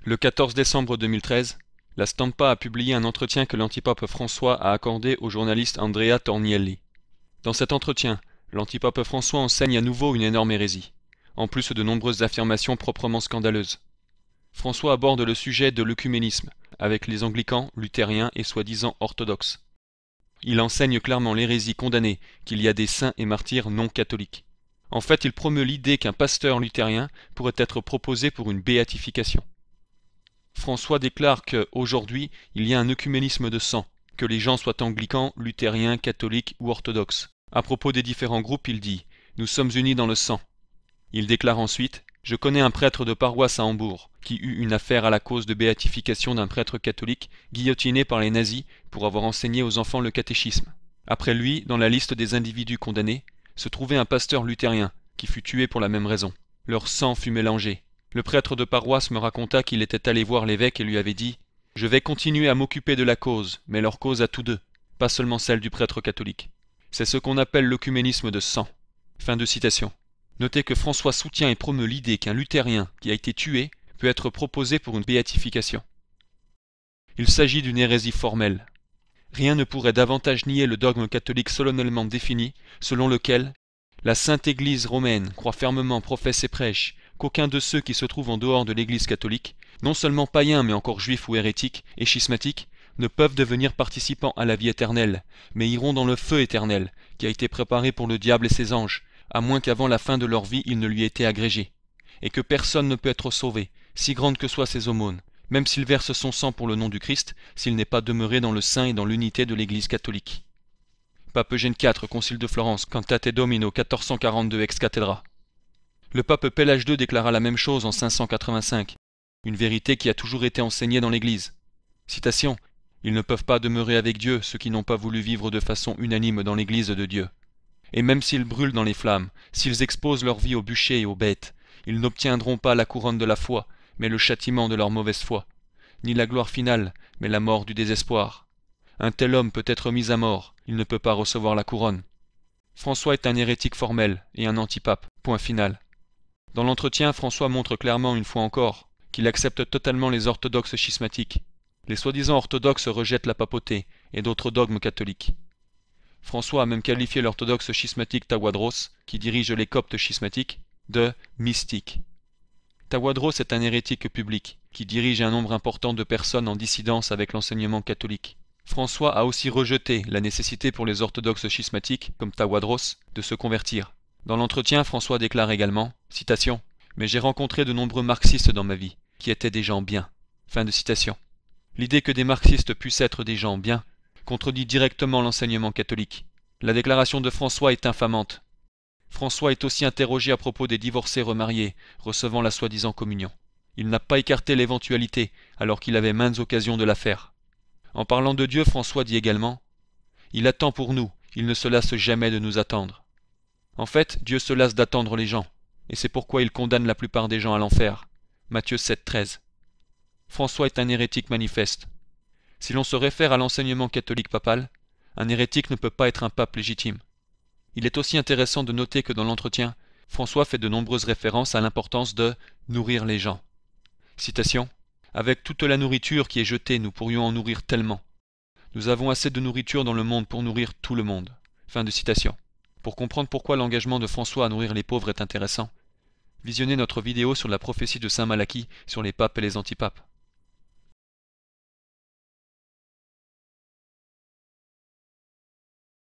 Le 14 décembre 2013, la Stampa a publié un entretien que l'antipape François a accordé au journaliste Andrea Tornielli. Dans cet entretien, l'antipape François enseigne à nouveau une énorme hérésie, en plus de nombreuses affirmations proprement scandaleuses. François aborde le sujet de l'œcuménisme, avec les anglicans, luthériens et soi-disant orthodoxes. Il enseigne clairement l'hérésie condamnée qu'il y a des saints et martyrs non catholiques. En fait, il promeut l'idée qu'un pasteur luthérien pourrait être proposé pour une béatification. François déclare qu'aujourd'hui, il y a un œcuménisme de sang, que les gens soient anglicans, luthériens, catholiques ou orthodoxes. À propos des différents groupes, il dit « Nous sommes unis dans le sang ». Il déclare ensuite « Je connais un prêtre de paroisse à Hambourg, qui eut une affaire à la cause de béatification d'un prêtre catholique, guillotiné par les nazis pour avoir enseigné aux enfants le catéchisme. Après lui, dans la liste des individus condamnés, se trouvait un pasteur luthérien, qui fut tué pour la même raison. Leur sang fut mélangé. Le prêtre de paroisse me raconta qu'il était allé voir l'évêque et lui avait dit « Je vais continuer à m'occuper de la cause, mais leur cause à tous deux, pas seulement celle du prêtre catholique. C'est ce qu'on appelle l'œcuménisme de sang. » Fin de citation. Notez que François soutient et promeut l'idée qu'un luthérien qui a été tué peut être proposé pour une béatification. Il s'agit d'une hérésie formelle. Rien ne pourrait davantage nier le dogme catholique solennellement défini, selon lequel la Sainte Église romaine croit fermement, professe et prêche qu'aucun de ceux qui se trouvent en dehors de l'Église catholique, non seulement païens mais encore juifs ou hérétiques et schismatiques, ne peuvent devenir participants à la vie éternelle, mais iront dans le feu éternel, qui a été préparé pour le diable et ses anges, à moins qu'avant la fin de leur vie il ne lui ait été agrégé, et que personne ne peut être sauvé, si grande que soient ses aumônes, même s'il verse son sang pour le nom du Christ, s'il n'est pas demeuré dans le sein et dans l'unité de l'Église catholique. Pape Eugène IV, Concile de Florence, Cantate Domino 1442 ex cathedra. Le pape Pélage II déclara la même chose en 585, une vérité qui a toujours été enseignée dans l'Église. Citation « Ils ne peuvent pas demeurer avec Dieu ceux qui n'ont pas voulu vivre de façon unanime dans l'Église de Dieu. Et même s'ils brûlent dans les flammes, s'ils exposent leur vie aux bûchers et aux bêtes, ils n'obtiendront pas la couronne de la foi, mais le châtiment de leur mauvaise foi, ni la gloire finale, mais la mort du désespoir. Un tel homme peut être mis à mort, il ne peut pas recevoir la couronne. » François est un hérétique formel et un antipape, point final. Dans l'entretien, François montre clairement une fois encore qu'il accepte totalement les orthodoxes schismatiques. Les soi-disant orthodoxes rejettent la papauté et d'autres dogmes catholiques. François a même qualifié l'orthodoxe schismatique Tawadros, qui dirige les coptes schismatiques, de mystique. Tawadros est un hérétique public, qui dirige un nombre important de personnes en dissidence avec l'enseignement catholique. François a aussi rejeté la nécessité pour les orthodoxes schismatiques, comme Tawadros, de se convertir. Dans l'entretien, François déclare également, citation, « Mais j'ai rencontré de nombreux marxistes dans ma vie, qui étaient des gens bien. » Fin de citation. L'idée que des marxistes puissent être des gens bien contredit directement l'enseignement catholique. La déclaration de François est infamante. François est aussi interrogé à propos des divorcés remariés, recevant la soi-disant communion. Il n'a pas écarté l'éventualité, alors qu'il avait maintes occasions de la faire. En parlant de Dieu, François dit également « Il attend pour nous, il ne se lasse jamais de nous attendre. » En fait, Dieu se lasse d'attendre les gens, et c'est pourquoi il condamne la plupart des gens à l'enfer. Matthieu 7, 13. François est un hérétique manifeste. Si l'on se réfère à l'enseignement catholique papal, un hérétique ne peut pas être un pape légitime. Il est aussi intéressant de noter que dans l'entretien, François fait de nombreuses références à l'importance de « nourrir les gens ». Citation « Avec toute la nourriture qui est jetée, nous pourrions en nourrir tellement. Nous avons assez de nourriture dans le monde pour nourrir tout le monde. » Fin de citation. Pour comprendre pourquoi l'engagement de François à nourrir les pauvres est intéressant, visionnez notre vidéo sur la prophétie de Saint Malachie sur les papes et les antipapes.